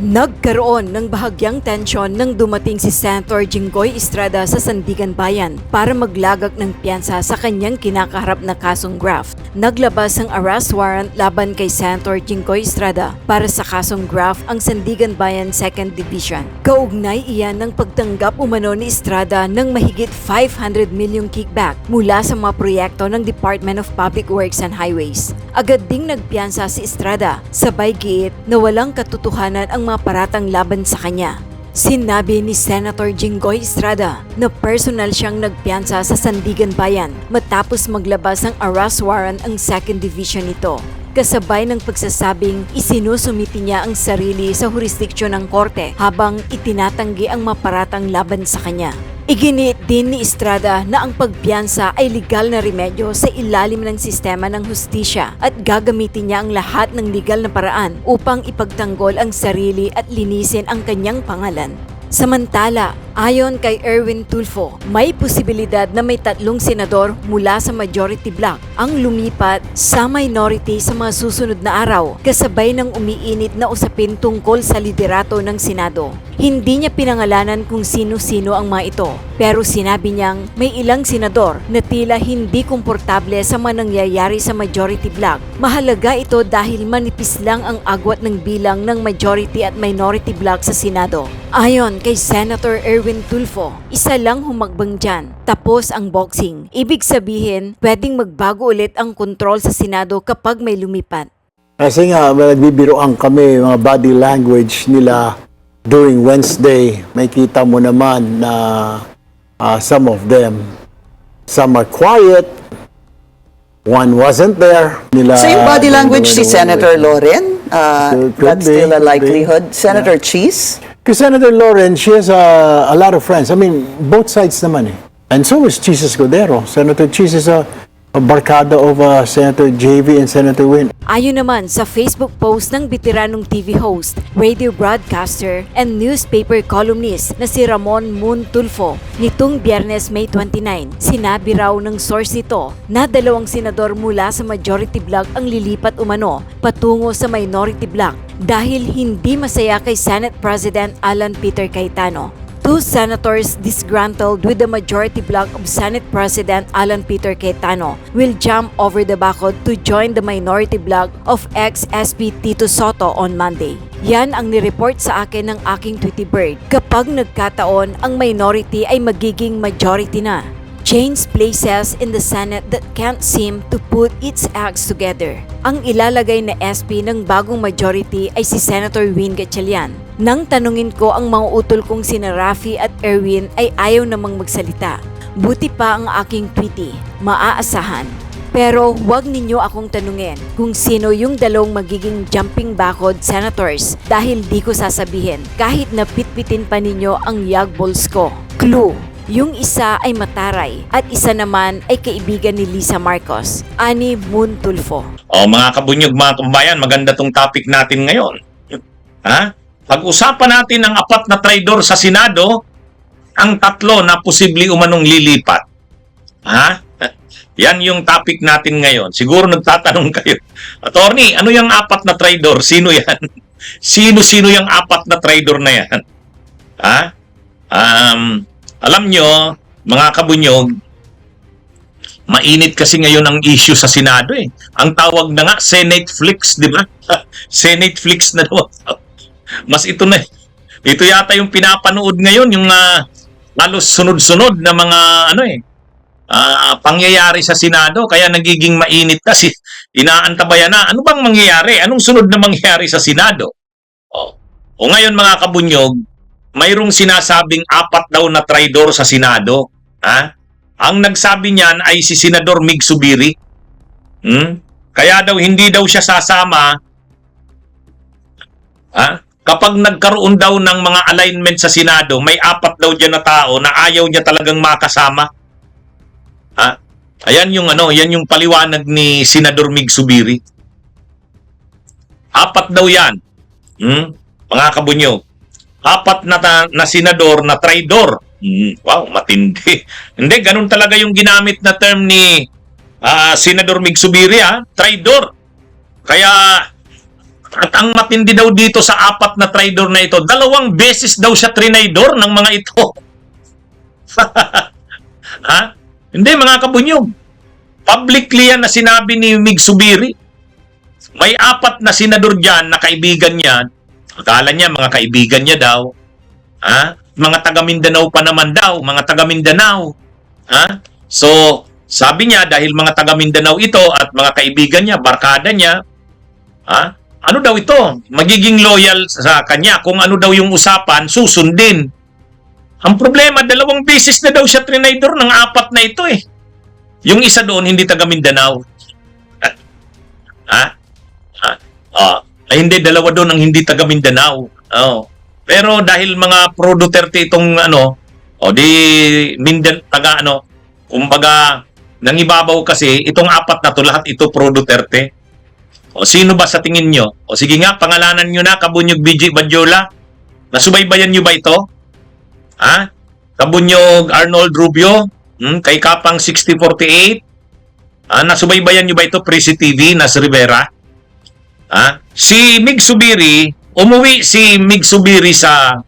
Nagkaroon ng bahagyang tensyon nang dumating si Senator Jinggoy Estrada sa Sandigan Bayan para maglagak ng piyansa sa kanyang kinakaharap na kasong graft. Naglabas ng arrest warrant laban kay Senator Jinggoy Estrada para sa kasong graft ang Sandigan Bayan 2nd Division. Kaugnay iyan ng pagtanggap umano ni Estrada ng mahigit 500 milyong kickback mula sa mga proyekto ng Department of Public Works and Highways. Agad ding nagpiyansa si Estrada, sabay giit na walang katotohanan ang mga paratang laban sa kanya. Sinabi ni Senator Jinggoy Estrada na personal siyang nagpiyansa sa Sandigan Bayan matapos maglabas ng arrest warrant ang 2nd Division nito. Kasabay ng pagsasabing isinusumiti niya ang sarili sa jurisdiksyon ng korte habang itinatanggi ang maparatang laban sa kanya. Iginiit din ni Estrada na ang pagpiyansa ay legal na remedyo sa ilalim ng sistema ng hustisya at gagamitin niya ang lahat ng legal na paraan upang ipagtanggol ang sarili at linisin ang kanyang pangalan. Samantala, ayon kay Erwin Tulfo, may posibilidad na may 3 senador mula sa majority bloc ang lumipat sa minority sa mga susunod na araw kasabay ng umiinit na usapin tungkol sa liderato ng Senado. Hindi niya pinangalanan kung sino-sino ang mga ito, pero sinabi niyang may ilang senador na tila hindi komportable sa mga nangyayari sa majority bloc. Mahalaga ito dahil manipis lang ang agwat ng bilang ng majority at minority bloc sa Senado. Ayon kay Senator Erwin Tulfo, isa lang humagbang dyan, tapos ang boxing. Ibig sabihin, pwedeng magbago ulit ang kontrol sa Senado kapag may lumipat. Kasi nga, nagbibiroan kami, mga body language nila during Wednesday. May kita mo naman na some of them, some are quiet, one wasn't there. So yung body language si Senator Loren, that's still a likelihood. Senator Cheese? Because Senator Loren, she has a lot of friends. I mean, both sides naman eh. And so is Cheese Escudero. Senator Cheese is a barkada of Senator JV and Senator Win. Ayon naman sa Facebook post ng veteranong TV host, radio broadcaster, and newspaper columnist na si Ramon Moon Tulfo, nitong Biyernes May 29, sinabi raw ng source nito na 2 senador mula sa majority bloc ang lilipat umano patungo sa minority bloc dahil hindi masaya kay Senate President Alan Peter Cayetano. 2 senators disgruntled with the majority bloc of Senate President Alan Peter Cayetano will jump over the bakod to join the minority bloc of ex-SP Tito Soto on Monday. Yan ang nireport sa akin ng aking Tweety Bird. Kapag nagkataon, ang minority ay magiging majority na. Change places in the Senate that can't seem to put its acts together. Ang ilalagay na SP ng bagong majority ay si Senator Win Gatchalian. Nang tanungin ko ang mga utol kong sina Raffy at Erwin ay ayaw namang magsalita. Buti pa ang aking tweety, maaasahan. Pero huwag ninyo akong tanungin kung sino yung 2 magiging jumping bakod senators dahil di ko sasabihin kahit napitpitin pa ninyo ang yagballs ko. Clue. Yung isa ay Mataray at isa naman ay kaibigan ni Lisa Marcos, ani Moon Tulfo. Mga kabunyog, mga kumbayan, maganda tong topic natin ngayon. Ha? Pag-usapan natin ang 4 na traidor sa Senado, ang 3 na posible umanong lilipat. Ha? Yan yung topic natin ngayon. Siguro nagtatanong kayo, Attorney, ano yung 4 na traidor? Sino yan? Sino-sino yung 4 na traidor na yan? Ha? Alam nyo, mga kabunyog, mainit kasi ngayon ang issue sa Senado eh. Ang tawag na nga, Senate Flix, di ba? Senate Flix na naman. Mas ito na. Ito yata yung pinapanood ngayon, yung halos sunod-sunod na mga pangyayari sa Senado. Kaya nagiging mainit kasi inaantabayan na. Ano bang mangyayari? Anong sunod na mangyayari sa Senado? O ngayon mga kabunyog, mayroong sinasabing 4 daw na traidor sa Senado. Ha? Ang nagsabi niyan ay si Senador Mig Zubiri. Kaya daw hindi daw siya sasama. Ha? Kapag nagkaroon daw ng mga alignment sa Senado, may 4 daw diyan na tao na ayaw niya talagang makasama. Ha? Ayan yung yan yung paliwanag ni Senador Mig Zubiri. 4 daw yan. Mga kabunyog. 4 na senador na traidor. Wow, matindi. Hindi, ganun talaga yung ginamit na term ni Senador Mig Zubiri, traidor. Kaya, at ang matindi daw dito sa 4 na traidor na ito, 2 beses daw siya trinaidor ng mga ito. Hindi, mga kabunyog. Publicly yan na sinabi ni Mig Zubiri. May 4 na senador dyan na kaibigan niya. Akala niya, mga kaibigan niya daw. Mga taga Mindanao pa naman daw. Mga taga Mindanao. So, sabi niya, dahil mga taga Mindanao ito at mga kaibigan niya, barkada niya, ano daw ito? Magiging loyal sa kanya. Kung ano daw yung usapan, susundin. Ang problema, 2 beses na daw siya trinaidor ng 4 na ito eh. Yung isa doon, hindi taga Mindanao. Hindi, 2 doon ang hindi taga Mindanao. Pero dahil mga pro Duterte itong kumbaga, nangibabaw kasi, itong 4 na to, lahat ito pro Duterte. Sino ba sa tingin nyo? Sige nga, pangalanan nyo na, Kabunyog BJ Badyola. Nasubaybayan nyo ba ito? Kabunyog Arnold Rubio, kay Kapang 6048. Nasubaybayan nyo ba ito, Presi TV, Nas Rivera? Si Mig Zubiri, umuwi si Mig Zubiri sa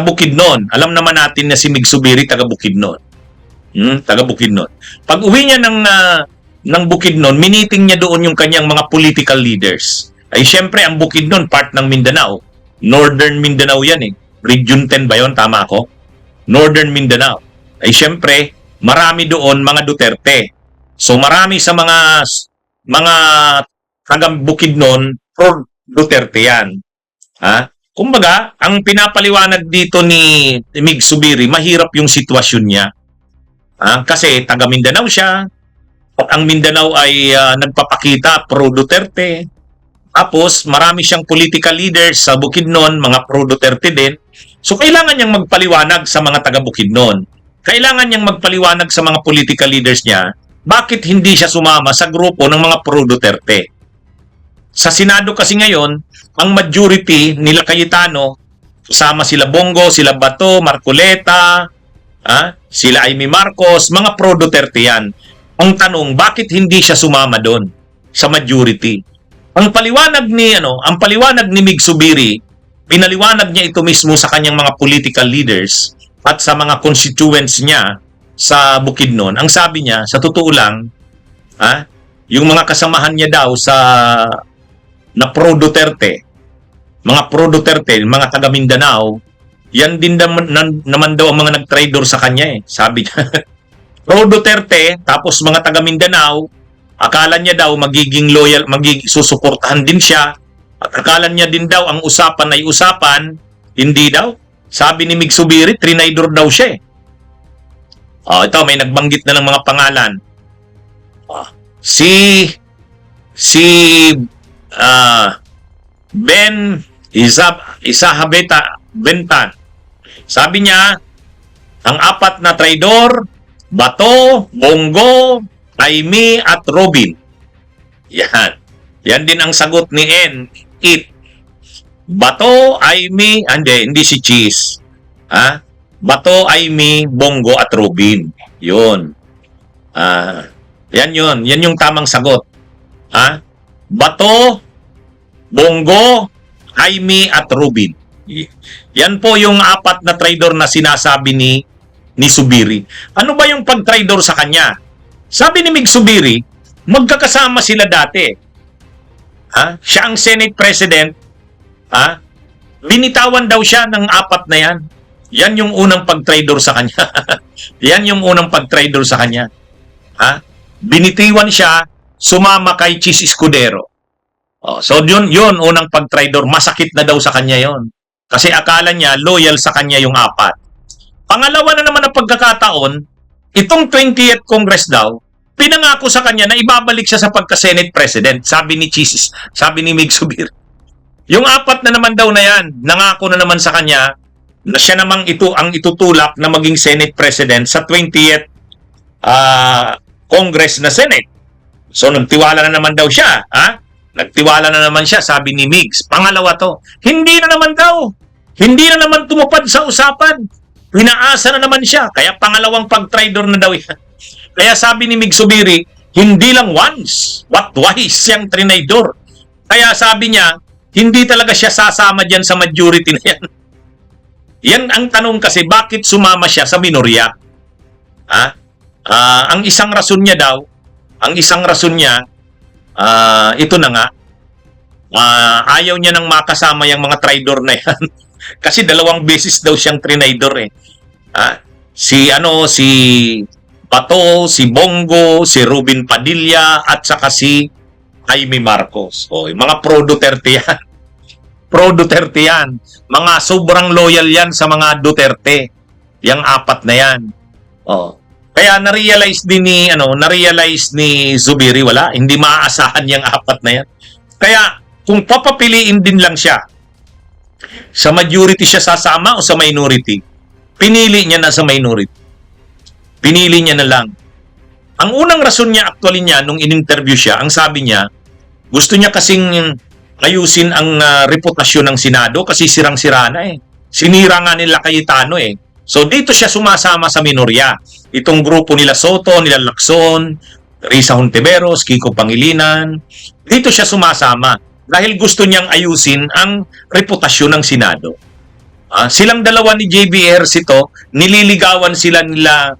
Bukidnon. Alam naman natin na si Mig Zubiri taga Bukidnon. Taga Bukidnon. Pag uwi niya ng Bukidnon, miniting niya doon yung kanyang mga political leaders. Ay syempre, ang Bukidnon, part ng Mindanao. Northern Mindanao yan eh. Region 10 ba yun? Tama ako? Northern Mindanao. Ay syempre, marami doon mga Duterte. So marami sa mga taga Bukidnon, pro Duterte yan. Kumbaga, ang pinapaliwanag dito ni Mig Zubiri, mahirap yung sitwasyon niya. Kasi taga Mindanao siya. At ang Mindanao ay nagpapakita pro Duterte. Tapos marami siyang political leaders sa Bukidnon, mga pro Duterte din. So kailangan niyang magpaliwanag sa mga taga Bukidnon. Kailangan niyang magpaliwanag sa mga political leaders niya bakit hindi siya sumama sa grupo ng mga pro Duterte. Sa Senado kasi ngayon, ang majority nila Cayetano, kasama sila Bongo, sila Bato, Marcoleta, sila Amy Marcos, mga pro Duterte yan. Ang tanong, bakit hindi siya sumama doon sa majority? Ang paliwanag ni Mig Zubiri, pinaliwanag niya ito mismo sa kanyang mga political leaders at sa mga constituents niya sa Bukidnon. Ang sabi niya, sa totoo lang, yung mga kasamahan niya daw na pro Duterte, mga taga Mindanao, yan din naman daw ang mga nag-traidor sa kanya eh. Sabi niya, pro Duterte, tapos mga taga Mindanao, akala niya daw magiging loyal, susuportahan din siya, at akala niya din daw ang usapan ay usapan, hindi daw. Sabi ni Mig Zubiri, trinaidor daw siya eh. Ito, may nagbanggit na ng mga pangalan. Si Ben Isahabeta Bentan. Sabi niya, ang 4 na traidor, Bato, Bongo, Amy at Robin. Yan. Yan din ang sagot ni N. It. Bato, Amy, hindi si Cheese. Bato, Amy, Bongo at Robin. Yun. Yan yun. Yan yung tamang sagot. Bato, Bongo, Amy at Robin. Yan po yung 4 na traidor na sinasabi ni Zubiri. Ano ba yung pag-traidor sa kanya? Sabi ni Mig Zubiri, magkakasama sila dati. Siya ang Senate President. Binitawan daw siya ng 4 na yan. Yan yung unang pag-traidor sa kanya. Yan yung unang pag-traidor sa kanya. Binitiwan siya, sumama kay Chis Escudero. So yun unang pag-traidor. Masakit na daw sa kanya yon. Kasi akala niya loyal sa kanya yung 4. Pangalawa na naman ang pagkakataon, itong 20th Congress daw, pinangako sa kanya na ibabalik siya sa pagka-Senate President, sabi ni Mig Zubiri. Yung 4 na naman daw na yan, nangako na naman sa kanya na siya namang ang itutulak na maging Senate President sa 20th Congress na Senate. So nagtiwala na naman daw siya. Nagtiwala na naman siya, sabi ni Migs. Pangalawa to, hindi na naman daw. Hindi na naman tumupad sa usapan. Pinaasa na naman siya. Kaya pangalawang pag-traitor na daw yan. Kaya sabi ni Mig Zubiri, hindi lang once, but twice siyang trinaydor. Kaya sabi niya, hindi talaga siya sasama dyan sa majority na yan. Yan ang tanong kasi, bakit sumama siya sa minorya? Ang isang rason niya daw, ito na nga, ayaw niya nang makasama yung mga traidor na yan. Kasi 2 beses daw siyang trinaydor eh. Si Bato, si Bongo, si Robin Padilla, at saka si Jaime Marcos. O, mga pro-Duterte yan. Pro-Duterte yan. Mga sobrang loyal yan sa mga Duterte. Yang 4 na yan. O. Kaya na-realize ni Zubiri, wala, hindi maaasahan yung 4 na yan. Kaya kung papapiliin din lang siya, sa majority siya sasama o sa minority, pinili niya na sa minority. Pinili niya na lang. Ang unang rason niya, actually niya, nung in-interview siya, ang sabi niya, gusto niya kasing ayusin ang reputasyon ng Senado kasi sirang-sira na eh. Sinira nga nila Cayetano eh. So dito siya sumasama sa minorya. Itong grupo nila Soto, nila Lacson, Risa Hontiveros, Kiko Pangilinan, dito siya sumasama dahil gusto niyang ayusin ang reputasyon ng Senado. Silang dalawa ni JB Ejercito, nililigawan sila nila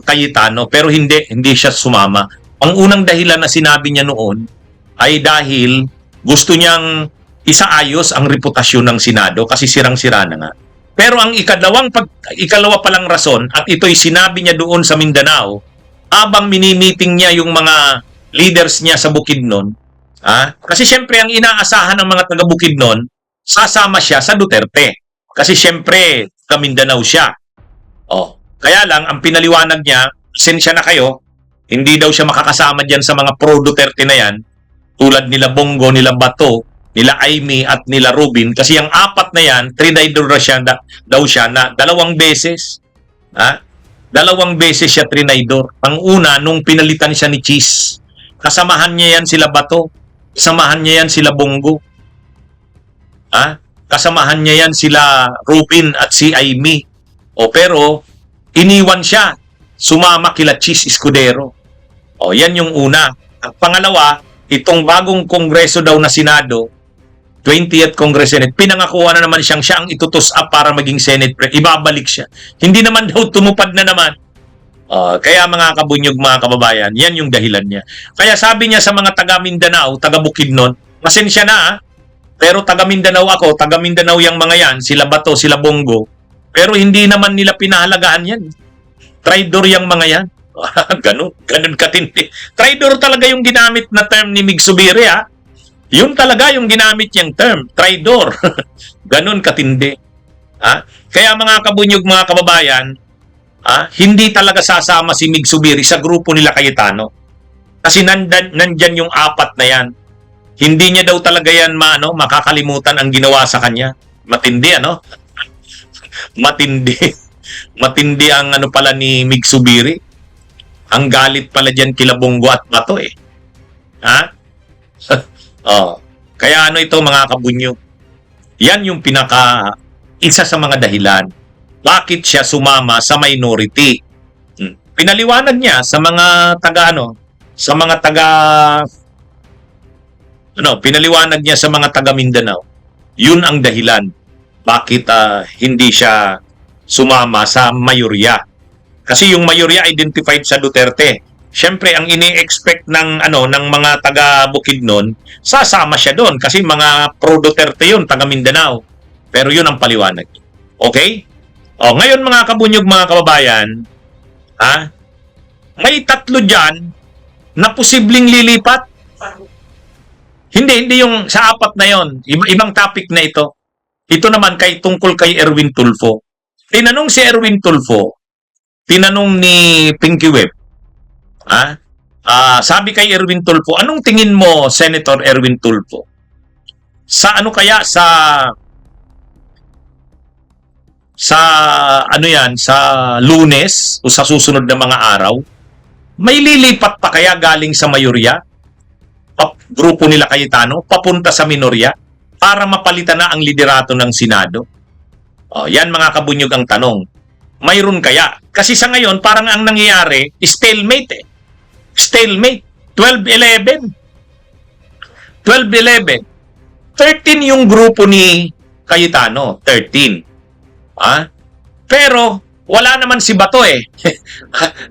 Cayetano pero hindi siya sumama. Ang unang dahilan na sinabi niya noon ay dahil gusto niyang isaayos ang reputasyon ng Senado kasi sirang-sira na nga. Pero ang ikalawa palang rason, at ito'y sinabi niya doon sa Mindanao, habang minimiting niya yung mga leaders niya sa Bukidnon, kasi siyempre ang inaasahan ng mga taga Bukidnon, sasama siya sa Duterte. Kasi siyempre, taga Mindanao siya. Kaya lang, ang pinaliwanag niya, pasensya na kayo, hindi daw siya makakasama dyan sa mga pro-Duterte na yan, tulad nila Bongo, nila Bato, nila Aimee at nila Rubin, kasi yung 4 na yan, trinaydor daw siya na 2 beses. 2 beses siya trinaydor. Ang una, nung pinalitan siya ni Cheese, kasamahan niya yan sila Bato, kasamahan niya yan sila Bongo, kasamahan niya yan sila Rubin at si Aimee. Pero, iniwan siya, sumama kila Cheese Escudero. Yan yung una. Ang pangalawa, itong bagong kongreso daw na Senado, 20th Congress Senate, pinangakuha na naman siya ang itutos up para maging Senate President. Ibabalik siya. Hindi naman daw tumupad na naman. Kaya mga kabunyog, mga kababayan, yan yung dahilan niya. Kaya sabi niya sa mga taga Mindanao, taga Bukidnon, pasensya na pero taga Mindanao ako, taga Mindanao yung mga yan, sila Bato, sila Bongo, pero hindi naman nila pinahalagahan yan. Traidor yung mga yan. Ganun katindi. Traidor talaga yung ginamit na term ni Mig Zubiri, Yun talaga yung ginamit niyang term, traidor. Ganun katindi. Kaya mga kabunyog, mga kababayan, hindi talaga sasama si Mig Zubiri sa grupo nila Cayetano. Kasi nandyan yung 4 na yan. Hindi niya daw talaga yan makakalimutan ang ginawa sa kanya. Matindi, Matindi. Matindi ang pala ni Mig Zubiri. Ang galit pala dyan kila Bongo at Bato eh. Kaya ito mga kabunyo, yan yung isa sa mga dahilan bakit siya sumama sa minority. Pinaliwanag niya sa mga pinaliwanag niya sa mga taga Mindanao, yun ang dahilan bakit hindi siya sumama sa mayorya. Kasi yung mayorya identified sa Duterte. Siyempre, ang ini-expect ng mga taga Bukidnon, sasama siya doon kasi mga pro-Duterte yun, taga Mindanao. Pero yun ang paliwanag. Okay? Ngayon mga kabunyog, mga kababayan, may 3 dyan na posibleng lilipat. Hindi yung sa 4 na yon. Ibang topic na ito. Ito naman tungkol kay Erwin Tulfo. Tinanong si Erwin Tulfo, tinanong ni Pinky Webb, sabi kay Erwin Tulfo, anong tingin mo, Senator Erwin Tulfo? Sa sa Lunes o sa susunod na mga araw, may lilipat pa kaya galing sa mayorya? grupo nila Cayetano papunta sa minorya para mapalitan na ang liderato ng Senado? Yan mga kabunyog ang tanong. Mayroon kaya? Kasi sa ngayon, parang ang nangyayari, stalemate eh. Stalemate. 12-11. 12-11. 13 yung grupo ni Cayetano. 13. Pero, wala naman si Bato eh.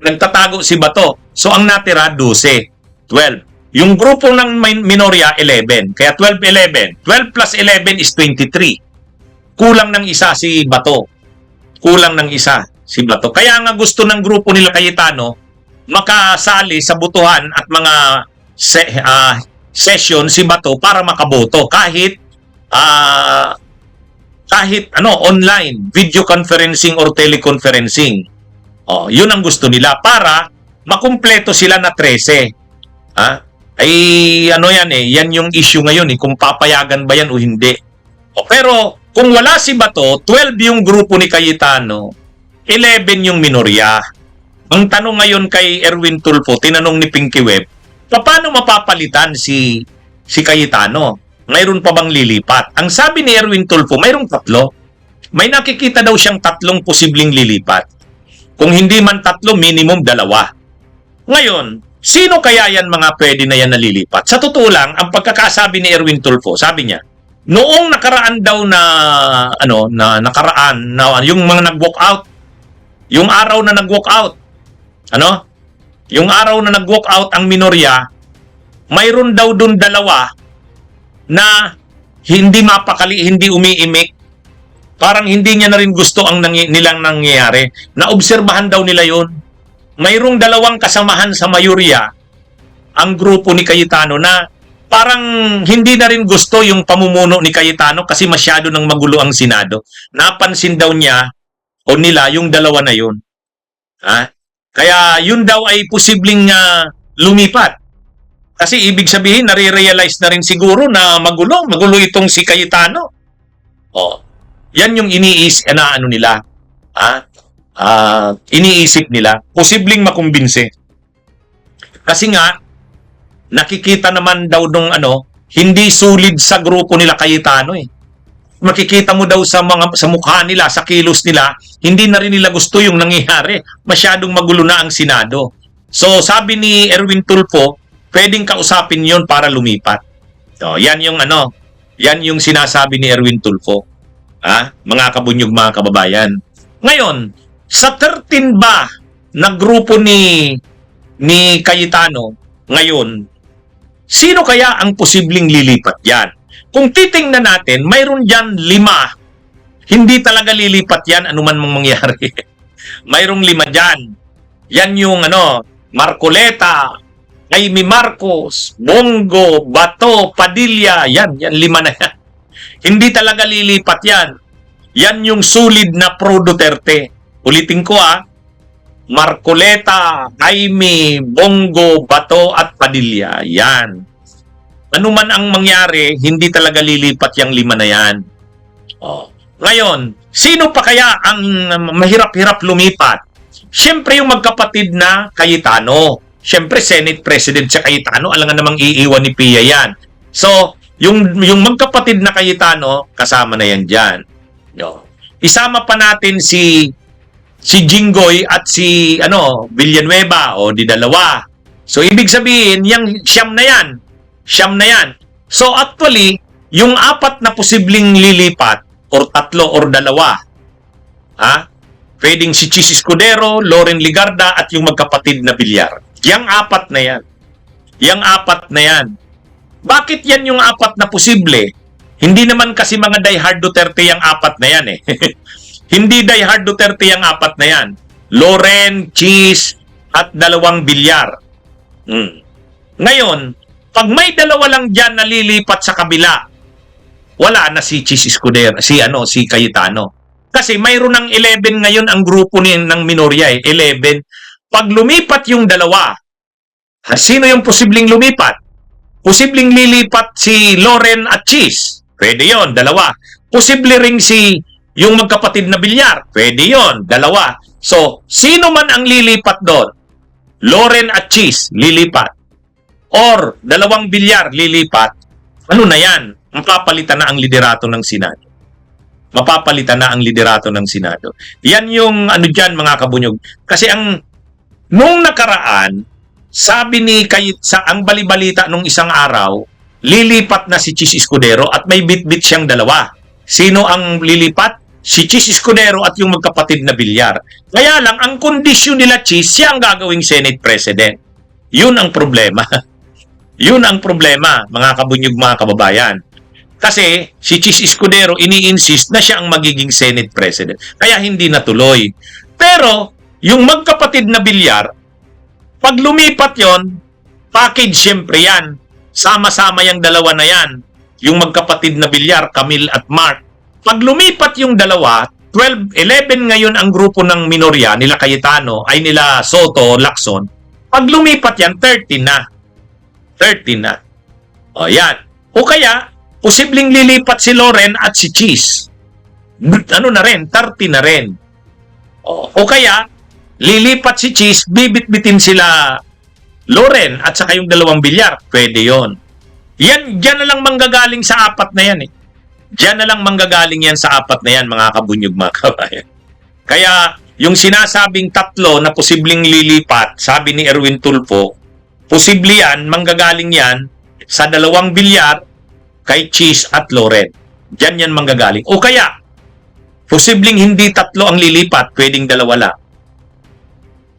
Nagtatago si Bato. So, ang natira, 12. 12. Yung grupo ng minorya, 11. Kaya 12-11. 12 plus 11 is 23. Kulang ng isa si Bato. Kulang ng isa si Bato. Kaya nga gusto ng grupo nila Cayetano makasali sa butuhan at mga session si Bato para makaboto kahit online, video conferencing or teleconferencing. Yun ang gusto nila para makumpleto sila na 13. Ay ano yan eh, yan yung issue ngayon eh, kung papayagan ba yan o hindi. Pero kung wala si Bato, 12 yung grupo ni Cayetano, 11 yung minorya. Ang tanong ngayon kay Erwin Tulfo, tinanong ni Pinky Web, paano mapapalitan si Cayetano? Mayroon pa bang lilipat? Ang sabi ni Erwin Tulfo, mayroong 3. May nakikita daw siyang 3 posibleng lilipat. Kung hindi man 3, minimum 2. Ngayon, sino kaya yan mga pwede na yan nalilipat? Sa totoo lang, ang pagkakasabi ni Erwin Tulfo, sabi niya, noong nakaraan daw na yung mga nag-walk out, yung araw na nag-walk out, yung araw na nag-walk out ang minorya, mayroon daw dun 2 na hindi mapakali, hindi umiimik, parang hindi niya na rin gusto ang nilang nangyayari. Naobserbahan daw nila yon. Mayroong 2 kasamahan sa mayorya, ang grupo ni Cayetano na parang hindi na rin gusto yung pamumuno ni Cayetano kasi masyado nang magulo ang Senado. Napansin daw niya o nila yung 2 na yun. Kaya yun daw ay posibleng lumipat. Kasi ibig sabihin, nare-realize na rin siguro na magulo itong si Cayetano. Yan yung iniisip nila. Iniisip nila, posibleng makumbinse. Kasi nga, nakikita naman daw nung hindi solid sa grupo nila Cayetano eh. Makikita mo daw sa mukha nila, sa kilos nila, hindi na rin nila gusto yung nangyayari. Masyadong magulo na ang Senado. So, sabi ni Erwin Tulfo, pwedeng kausapin yon para lumipat. Yan yung sinasabi ni Erwin Tulfo. Mga kabunyog, mga kababayan. Ngayon, sa 13 ba na grupo ni Cayetano ngayon, sino kaya ang posibleng lilipat yan? Kung titingnan natin, mayroon dyan 5. Hindi talaga lilipat yan anuman mang mangyari. Mayroong 5 dyan. Yan yung Marcoleta, Amy Marcos, Bongo, Bato, Padilla. Yan 5 na yan. Hindi talaga lilipat yan. Yan yung solid na pro-Duterte. Ulitin ko Marcoleta, Amy, Bongo, Bato at Padilla. Yan. Ano man ang mangyari, hindi talaga lilipat yung 5 na yan. Ngayon, sino pa kaya ang mahirap-hirap lumipat? Siyempre yung magkapatid na Cayetano. Siyempre, Senate President si Cayetano, alangan namang iiwan ni Pia yan. So, yung magkapatid na Cayetano, kasama na yan dyan. Isama pa natin si Jinggoy at si Villanueva o di 2. So, ibig sabihin, siyam na yan. So, actually, yung 4 na posibleng lilipat, or 3 or 2, pwedeng si Chis Escudero, Loren Ligarda, at yung magkapatid na Villar. Yang 4 na yan. Yang 4 na yan. Bakit yan yung 4 na posible? Hindi naman kasi mga diehard Duterte yung 4 na yan eh. Hindi diehard Duterte yung 4 na yan. Loren, Chis, at 2 Villar. Ngayon, pag may 2 lang dyan na lilipat sa kabila, wala na si Chis Escudero, si Cayetano. Kasi mayroon ng 11 ngayon ang grupo ng minorya eh, 11. Pag lumipat yung 2, sino yung posibleng lumipat? Posibleng lilipat si Loren at Chis. Pwede yon, 2. Posible ring yung magkapatid na Villar. Pwede yon, 2. So, sino man ang lilipat doon? Loren at Chis, lilipat. or 2 bilyar lilipat, ano na yan? Mapapalitan na ang liderato ng Senado. Mapapalitan na ang liderato ng Senado. Yan yung ano dyan, mga kabunyog. Kasi nung nakaraan, sabi ni ang balibalita nung isang araw, lilipat na si Chis Escudero at may bit-bit siyang 2. Sino ang lilipat? Si Chis Escudero at yung magkapatid na Villar. Kaya lang, ang kondisyon nila Chis, siya ang gagawing Senate President. Yun ang problema. Yun ang problema, mga kabunyog, mga kababayan. Kasi si Chis Escudero ini-insist na siya ang magiging Senate President. Kaya hindi natuloy. Pero, yung magkapatid na Villar, pag lumipat yon, package siyempre yan. Sama-sama yung 2 na yan. Yung magkapatid na Villar, Camille at Mark. Pag lumipat yung 2, 11 ngayon ang grupo ng minorya, nila Cayetano, ay nila Soto, Lacson. Pag lumipat yan, 30 na. 30 na. O yan. O kaya, posibleng lilipat si Loren at si Chis. Ano na rin, 30 na rin. O kaya, lilipat si Chis, bibit-bitin sila Loren at saka yung 2 bilyar. Pwede yon. Yan, dyan na lang manggagaling sa 4 na yan eh. Diyan na lang manggagaling yan sa 4 na yan, mga kabunyog, mga kabayan. Kaya, yung sinasabing 3 na posibleng lilipat, sabi ni Erwin Tulfo, posible yan, manggagaling yan sa 2 bilyar kay Chis at Loren. Diyan yan manggagaling. O kaya, posibleng hindi 3 ang lilipat, pwedeng 2 lang.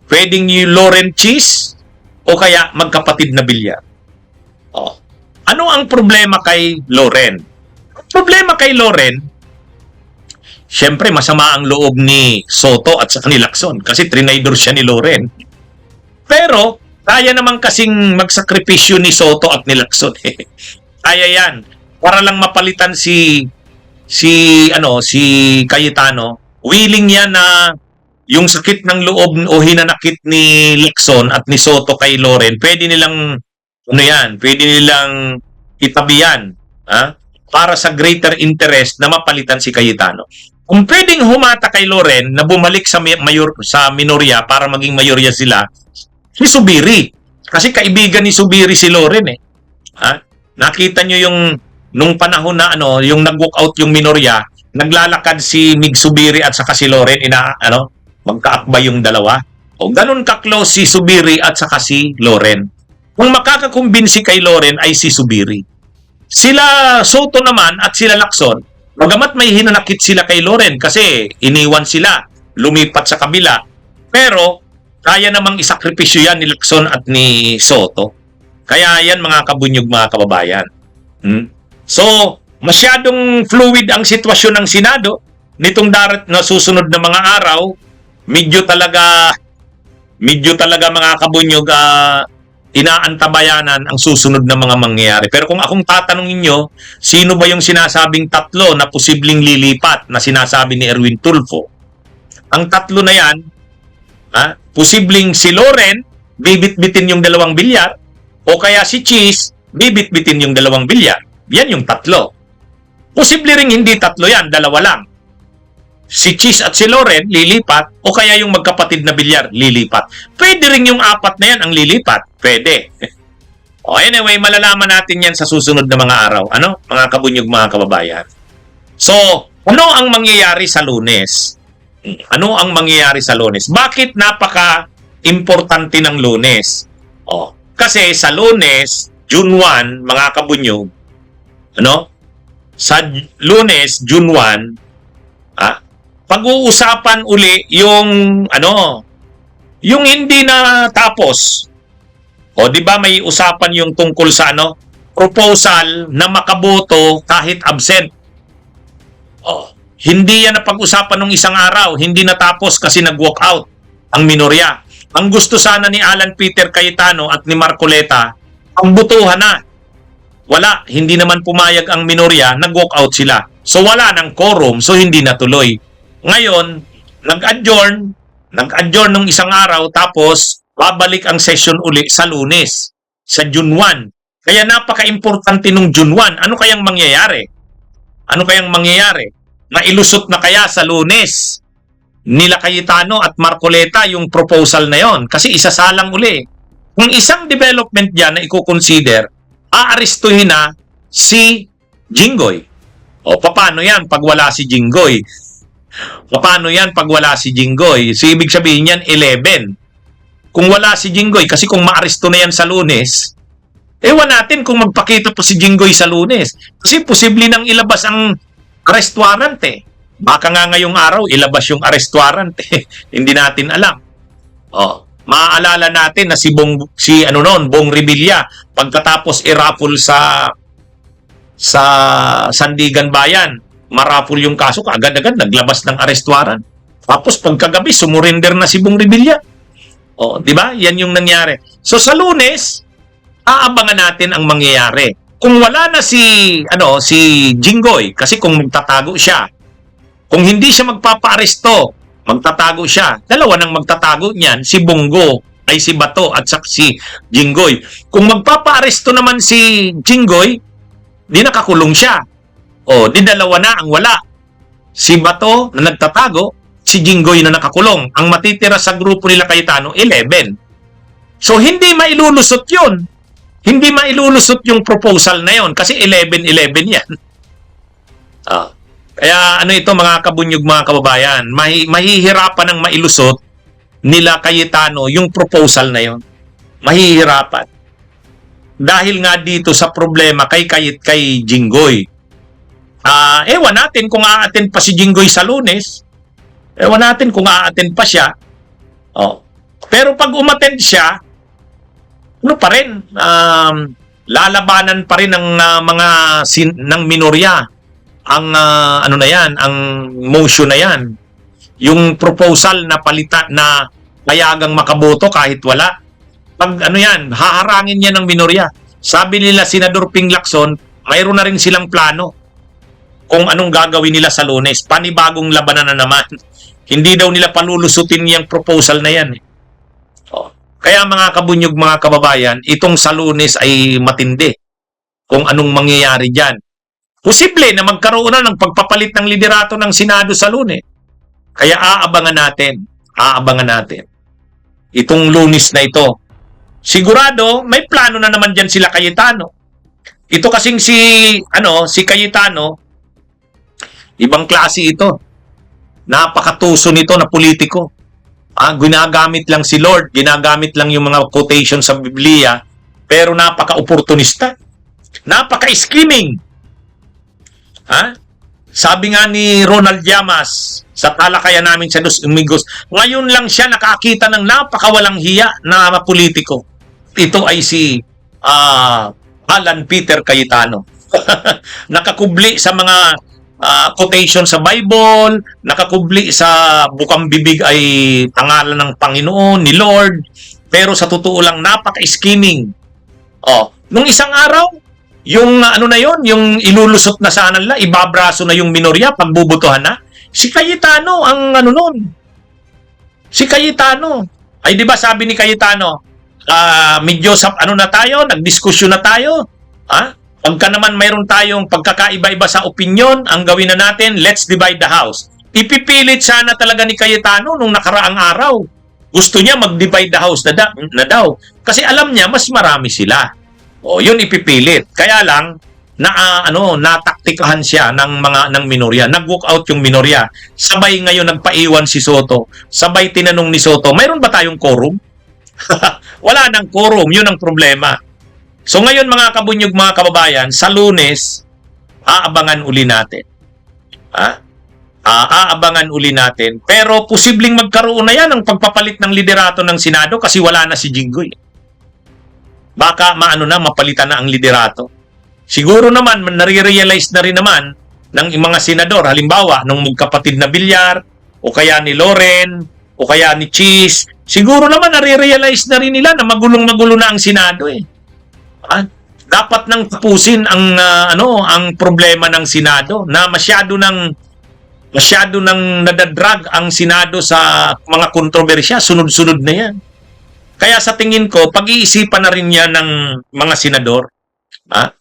Pwedeng yung Loren Chis o kaya magkapatid na Villar. O. Ano ang problema kay Loren? Problema kay Loren, syempre masama ang loob ni Soto at sa ni Lacson kasi trinidor siya ni Loren. Pero, kaya naman kasing magsakripisyo ni Soto at ni Lacson. Kaya yan. Para lang mapalitan si Cayetano, willing yan na yung sakit ng loob o hinanakit ni Lacson at ni Soto kay Loren, pwede nilang itabi yan. Ha? Para sa greater interest na mapalitan si Cayetano. Kung pwedeng humata kay Loren na bumalik sa minorya para maging mayorya sila, si Subiri. Kasi kaibigan ni Subiri si Loren eh. Ha? Nakita nyo yung nung panahon na yung nag-walk out yung minorya, naglalakad si Mig Subiri at saka si Loren magkaakbay yung 2. O ganun ka-close si Subiri at saka si Loren. Kung makakakumbinsi kay Loren ay si Subiri. Sila Soto naman at sila Lacson, bagamat may hinanakit sila kay Loren kasi iniwan sila, lumipat sa kabila, pero kaya namang isakripisyo yan ni Lacson at ni Soto. Kaya yan, mga kabunyog, mga kababayan. So, masyadong fluid ang sitwasyon ng Senado nitong na susunod na mga araw. Medyo talaga mga kabunyog, inaantabayanan ang susunod na mga mangyayari. Pero kung akong tatanungin nyo, sino ba yung sinasabing 3 na posibleng lilipat na sinasabi ni Erwin Tulfo? Ang 3 na yan, posibleng si Loren, bibit-bitin yung 2 bilyar, o kaya si Chis, bibit-bitin yung 2 bilyar. Yan yung 3. Posible ring hindi 3 yan, 2 lang. Si Chis at si Loren lilipat o kaya yung magkapatid na Villar lilipat. Pwede rin yung 4 na yan ang lilipat. Pwede. O anyway, malalaman natin yan sa susunod na mga araw. Ano? Mga kabunyog, mga kababayan. So, ano ang mangyayari sa Lunes? Ano ang mangyayari sa Lunes? Bakit napaka-importante ng Lunes? Kasi sa Lunes, June 1, mga kabunyog, sa Lunes, June 1, pag-uusapan uli yung yung hindi na tapos. O di ba may usapan yung tungkol sa proposal na makaboto kahit absent. Hindi yan na pag-usapan ng isang araw, hindi natapos kasi nag-walk out ang minorya. Ang gusto sana ni Alan Peter Cayetano at ni Marcoleta, ang butuhan na. Wala, hindi naman pumayag ang minorya, nag-walk out sila. So wala ng quorum, so hindi natuloy. Ngayon, nag-adjourn ng isang araw tapos babalik ang session uli sa Lunes, sa June 1. Kaya napaka-importante nung June 1. Ano kayang mangyayari? Mailusot na kaya sa Lunes nila Cayetano at Marcoleta yung proposal na yon kasi isasalang uli. Kung isang development diyan na i-consider, aarestuhin na si Jinggoy. O paano yan pag wala si Jinggoy? Paano yan pag wala si Jinggoy? So, ibig sabihin yan, 11. Kung wala si Jinggoy, kasi kung maaresto na yan sa Lunes, ewan natin kung magpakita po si Jinggoy sa Lunes. Kasi posible nang ilabas ang arrest warrant eh. Baka nga ngayong araw, ilabas yung arrest warrant eh. Hindi natin alam. Maaalala natin na si Bong Revilla, pagkatapos i-raffle sa Sandigan Bayan, ma-raffle yung kaso, agad-agad naglabas ng arrest warrant. Tapos pagkagabi, sumurrender na si Bong Revilla. Di ba? Yan yung nangyari. So sa Lunes, aabangan natin ang mangyayari. Kung wala na si Jinggoy, kasi kung magtatago siya, kung hindi siya magpapaaresto, magtatago siya. Dalawa nang magtatago niyan, si Bato at si Jinggoy. Kung magpapaaresto naman si Jinggoy, di nakakulong siya. Di dalawa na ang wala. Si Bato na nagtatago, si Jinggoy na nakakulong. Ang matitira sa grupo nila Cayetano, 11. So, hindi mailulusot yun. Hindi mailulusot yung proposal na yon kasi 11-11 yan. Kaya ito mga kabunyog, mga kababayan, mahihirapan ng mailusot nila Cayetano yung proposal na yon. Mahihirapan. Dahil nga dito sa problema kay Jinggoy. Ewan natin kung a-attend pa si Jinggoy sa Lunes. Ewan natin kung a-attend pa siya. Pero pag umattend siya, pa rin, lalabanan pa rin ng ng minorya ang ang motion na yan. Yung proposal na palitan na payagang makaboto kahit wala. Pag haharangin niya ng minorya. Sabi nila Senador Ping Lacson, mayroon na rin silang plano kung anong gagawin nila sa Lunes. Panibagong labanan na naman. Hindi daw nila palulusutin yung proposal na yan. Kaya mga kabunyog, mga kababayan, itong sa Lunes ay matindi kung anong mangyayari dyan. Posible na magkaroon na ng pagpapalit ng liderato ng Senado sa Lunes. Kaya aabangan natin. Itong Lunes na ito. Sigurado, may plano na naman dyan sila Cayetano. Ito kasing si Cayetano, ibang klase ito. Napakatuso nito na politiko. Ginagamit lang si Lord, ginagamit lang yung mga quotation sa Biblia, pero napaka-opportunista. Napaka-scheming. Sabi nga ni Ronald Llamas sa talakayan namin sa Dos Amigos, ngayon lang siya nakakita ng napakawalang hiya na politiko. Ito ay si Alan Peter Cayetano. Nakakubli sa mga quotation sa Bible, nakakubli sa bukang bibig ay pangalan ng Panginoon, ni Lord, pero sa totoo lang napaka-scheming. Nung isang araw, yung yung ilulusot na sana nila, ibabraso na yung minorya, pagbubutuhan na, si Cayetano ang Si Cayetano. Ay, di ba sabi ni Cayetano, medyo na tayo, nagdiskusyon na tayo, pagka naman mayroon tayong pagkakaiba-iba sa opinion, ang gawin na natin, let's divide the house. Ipipilit sana talaga ni Cayetano nung nakaraang araw. Gusto niya mag-divide the house na daw. Kasi alam niya, mas marami sila. Yun ipipilit. Kaya lang, nataktikahan siya ng minorya. Nag-walk out yung minorya. Sabay ngayon nagpaiwan si Soto. Sabay tinanong ni Soto, mayroon ba tayong quorum? Wala nang quorum. Yun ang problema. So ngayon mga kabunyog, mga kababayan, sa Lunes, aabangan uli natin. Aabangan uli natin. Pero posibleng magkaroon na yan ng pagpapalit ng liderato ng Senado kasi wala na si Jinggoy. Baka mapalitan na ang liderato. Siguro naman, nare-realize na rin naman ng mga senador, halimbawa, nung magkapatid na Villar, o kaya ni Loren, o kaya ni Cheese, siguro naman nare-realize na rin nila na magulong-magulo na ang Senado eh. Dapat nang tapusin ang problema ng Senado na masyado nang nadadrag ang Senado sa mga kontrobersya, sunod-sunod na yan. Kaya sa tingin ko, pag-iisipan na rin yan ng mga senador.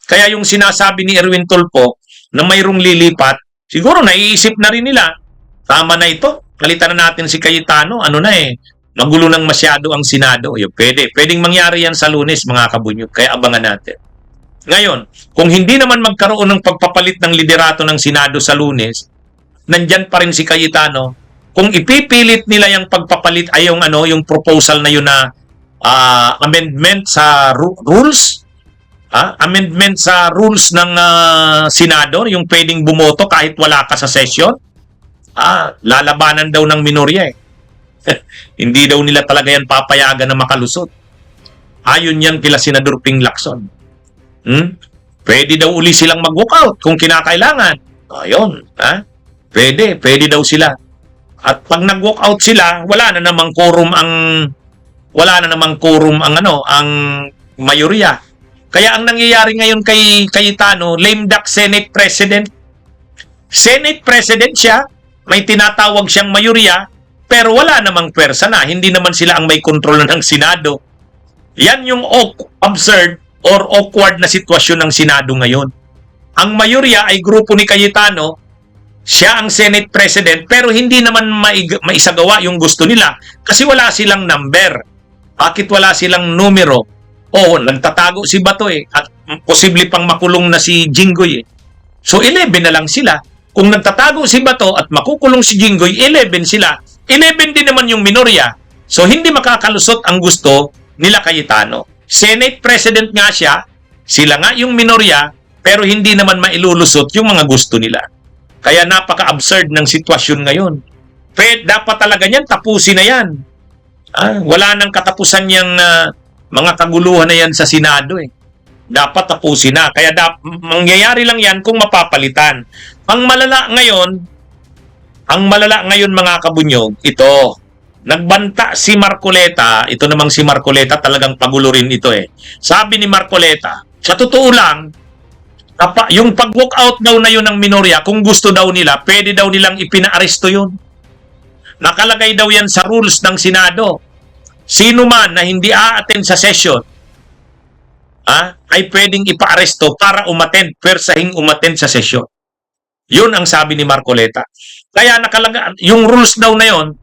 Kaya yung sinasabi ni Erwin Tulfo na mayroong lilipat, siguro naiisip na rin nila, tama na ito, kalitan na natin si Cayetano, magulo ng masyado ang Senado. Yung pwedeng mangyari yan sa Lunes, mga kabunyog. Kaya abangan natin. Ngayon, kung hindi naman magkaroon ng pagpapalit ng liderato ng Senado sa Lunes, nandyan pa rin si Cayetano. Kung ipipilit nila yung pagpapalit ay yung proposal na yun na amendment sa rules, amendment sa rules ng Senado, yung pwedeng bumoto kahit wala ka sa session, lalabanan daw ng minorya eh. Hindi daw nila talaga yan papayagan na makalusot. Ayon yan kila Senador Ping Lacson. Pwede daw uli silang mag-walkout kung kinakailangan. Ayun, Pwede daw sila. At pag nag-walkout sila, wala na namang quorum ang mayorya. Kaya ang nangyayari ngayon kay Cayetano, lame duck Senate President. Senate President siya, may tinatawag siyang mayorya, pero wala namang pwersa na. Hindi naman sila ang may kontrol ng Senado. Yan yung absurd or awkward na sitwasyon ng Senado ngayon. Ang mayorya ay grupo ni Cayetano, siya ang Senate President, pero hindi naman maisagawa yung gusto nila kasi wala silang number. Bakit wala silang numero? Nagtatago si Bato at posible pang makulong na si Jinggoy So 11 na lang sila. Kung nagtatago si Bato at makukulong si Jinggoy, 11 sila. 11 din naman yung minorya. So hindi makakalusot ang gusto nila Cayetano. Senate President nga siya, sila nga yung minorya, pero hindi naman mailulusot yung mga gusto nila. Kaya napaka-absurd ng sitwasyon ngayon. Dapat talaga niyan, tapusin na yan. Wala nang katapusan yung mga kaguluhan na yan sa Senado Dapat tapusin na. Kaya mangyayari lang yan kung mapapalitan. Ang malala ngayon mga kabunyog, ito, nagbanta si Marcoleta, ito namang si Marcoleta talagang pagulo rin ito Sabi ni Marcoleta, sa totoo lang, yung pag-walk out daw na yun ng minorya, kung gusto daw nila, pwede daw nilang ipinaaresto yun. Nakalagay daw yan sa rules ng Senado. Sino man na hindi a-attend sa session, ay pwedeng ipaaresto para persahing umattend sa session. Yun ang sabi ni Marcoleta. Kaya yung rules daw na yon,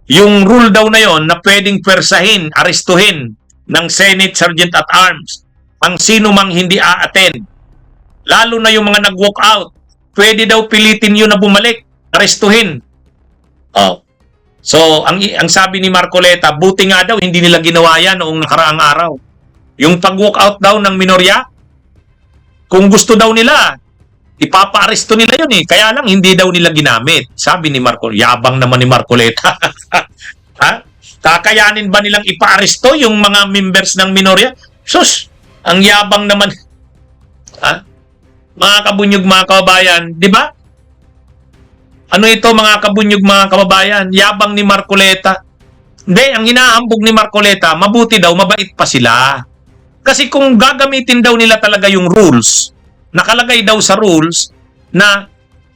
yung rule daw na yon na pwedeng persahin, arestuhin ng Senate Sergeant at Arms ang sino mang hindi a-attend. Lalo na yung mga nag-walk out, pwede daw pilitin yun na bumalik, arestuhin. So, ang sabi ni Marcoleta, buti nga daw hindi nila ginawa yan noong nakaraang araw. Yung pag-walk out daw ng minorya, kung gusto daw nila, ipapa-aresto nila yun Kaya lang hindi daw nila ginamit. Sabi ni Marcoleta, yabang naman ni Marcoleta. Kakayanin ba nilang ipa-aresto yung mga members ng minorya? Sus, ang yabang naman. Mga kabunyog, mga kababayan, di ba? Ano ito mga kabunyog, mga kababayan? Yabang ni Marcoleta. Hindi, ang hinahambog ni Marcoleta, mabuti daw, mabait pa sila. Kasi kung gagamitin daw nila talaga yung rules, nakalagay daw sa rules na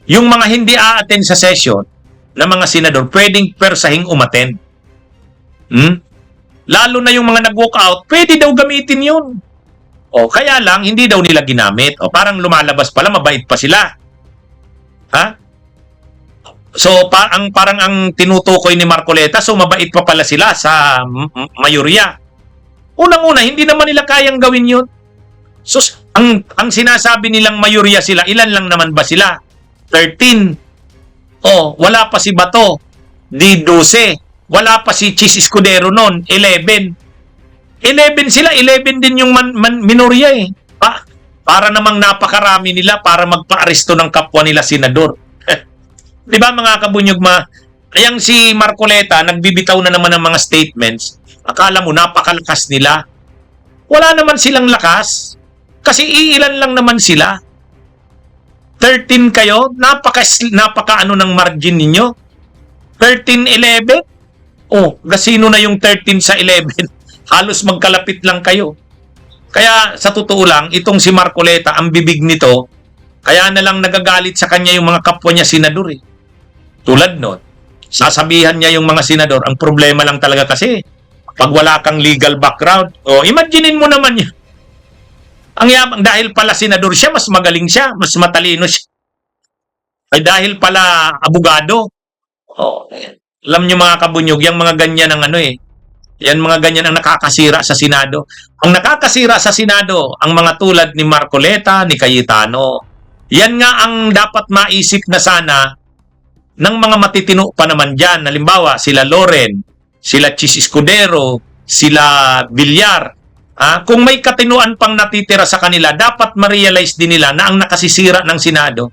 yung mga hindi a-attend sa session na mga senador, pwedeng persahing umattend. Lalo na yung mga nag-walk out, pwede daw gamitin yun. Kaya lang, hindi daw nila ginamit. Parang lumalabas pala, mabait pa sila. So, parang ang tinutukoy ni Marcoleta, so mabait pa pala sila sa mayorya. Unang-una, hindi naman nila kayang gawin yun. So, ang sinasabi nilang mayorya sila, ilan lang naman ba sila? 13. Wala pa si Bato. Di 12. Wala pa si Chis Escudero noon. 11 sila. 11 din yung minorya Para namang napakarami nila para magpa-aresto ng kapwa nila senador. Di ba mga kabunyog Ayang si Marcoleta, nagbibitaw na naman ng mga statements. Akala mo, napakalakas nila. Wala naman silang lakas. Kasi iilan lang naman sila. 13 kayo? Napaka ng margin ninyo? 13-11? Gasino na yung 13 sa 11. Halos magkalapit lang kayo. Kaya sa totoo lang, itong si Marcoleta, ang bibig nito, kaya na lang nagagalit sa kanya yung mga kapwa niya senador Tulad nun, sasabihan niya yung mga senador, ang problema lang talaga kasi, pag wala kang legal background, imaginein mo naman yun. Ang yabang, dahil pala senador siya, mas magaling siya, mas matalino siya. Ay dahil pala abogado. Alam niyo mga kabunyog, yung mga ganyan ng Yan mga ganyan ang nakakasira sa Senado. Ang nakakasira sa Senado, ang mga tulad ni Marcoleta, ni Cayetano. Yan nga ang dapat maisip na sana ng mga matitino pa naman dyan. Halimbawa, sila Loren, sila Chis Escudero, sila Villar. Kung may katinuan pang natitira sa kanila, dapat ma-realize din nila na ang nakasisira ng Senado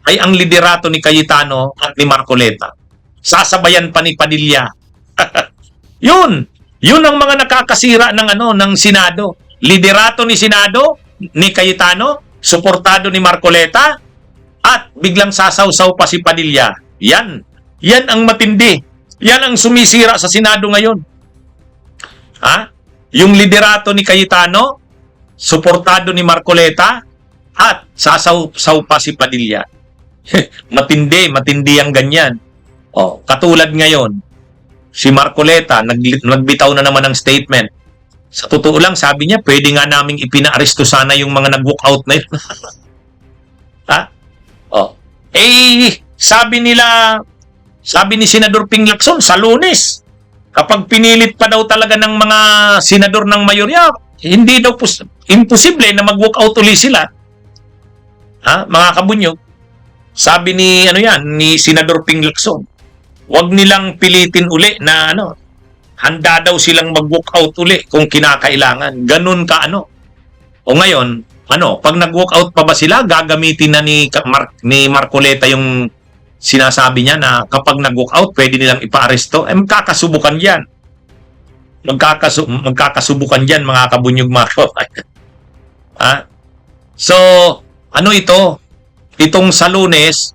ay ang liderato ni Cayetano at ni Marcoleta. Sasabayan pa ni Padilla. Yun ang mga nakakasira ng Senado. Liderato ni Senado ni Cayetano, suportado ni Marcoleta, at biglang sasaw-saw pa si Padilla. Yan ang matindi. Yan ang sumisira sa Senado ngayon. Yung liderato ni Cayetano, suportado ni Marcoleta, at sasaw-saw pa si Padilla. Matindi ang ganyan. Katulad ngayon, si Marcoleta, nagbitaw na naman ng statement. Sa totoo lang, sabi niya, pwede nga naming ipina-aresto sana yung mga nag-walkout na yun. Sabi ni Senador Ping Lacson, sa Lunes, kapag pinilit pa daw talaga ng mga senador ng mayorya, hindi daw imposible na mag-walkout uli sila. Mga kabunyog. Sabi ni Senador Ping Lacson, wag nilang pilitin uli na handa daw silang mag-walkout uli kung kinakailangan. Ganun ka O ngayon, pag nag-walkout pa ba sila, gagamitin na ni Marcoleta yung sinasabi niya na kapag nag-walkout, pwede nilang ipa-aresto. Magkakasubukan yan. Magkakasubukan yan, mga kabunyog, mga kababayan. So, ito? Itong sa Lunes,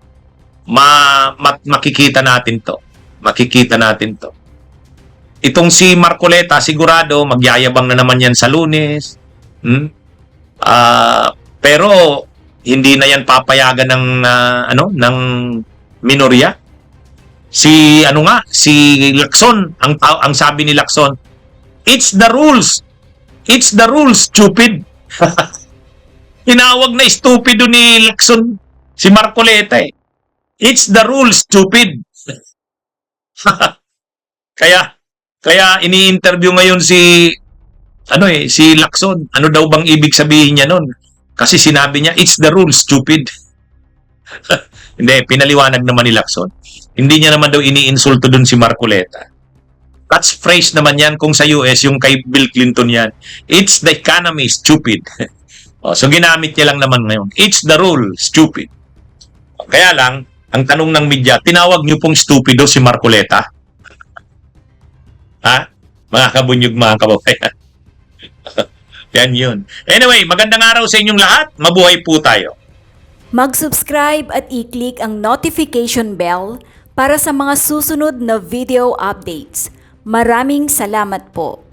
makikita natin to. Itong si Marcoleta, sigurado, magyayabang na naman yan sa Lunes. Pero, hindi na yan papayagan ng minorya. Si Lacson, ang sabi ni Lacson, it's the rules. It's the rules, stupid. Tinawag na stupido ni Lacson si Marcoleta eh. It's the rules, stupid. Kaya ini-interview ngayon si Lacson. Ano daw bang ibig sabihin niya nun? Kasi sinabi niya, it's the rules, stupid. Hindi, pinaliwanag naman ni Lacson. Hindi niya naman daw iniinsulto dun si Marcoleta. That's phrase naman yan kung sa US, yung kay Bill Clinton yan. It's the economy, stupid. So ginamit niya lang naman ngayon. It's the rule, stupid. Kaya lang, ang tanong ng media, tinawag niyo pong stupido si Marcoleta? Mga kabunyog, mga kababayan. Yan yun. Anyway, magandang araw sa inyong lahat. Mabuhay po tayo. Mag-subscribe at i-click ang notification bell para sa mga susunod na video updates. Maraming salamat po.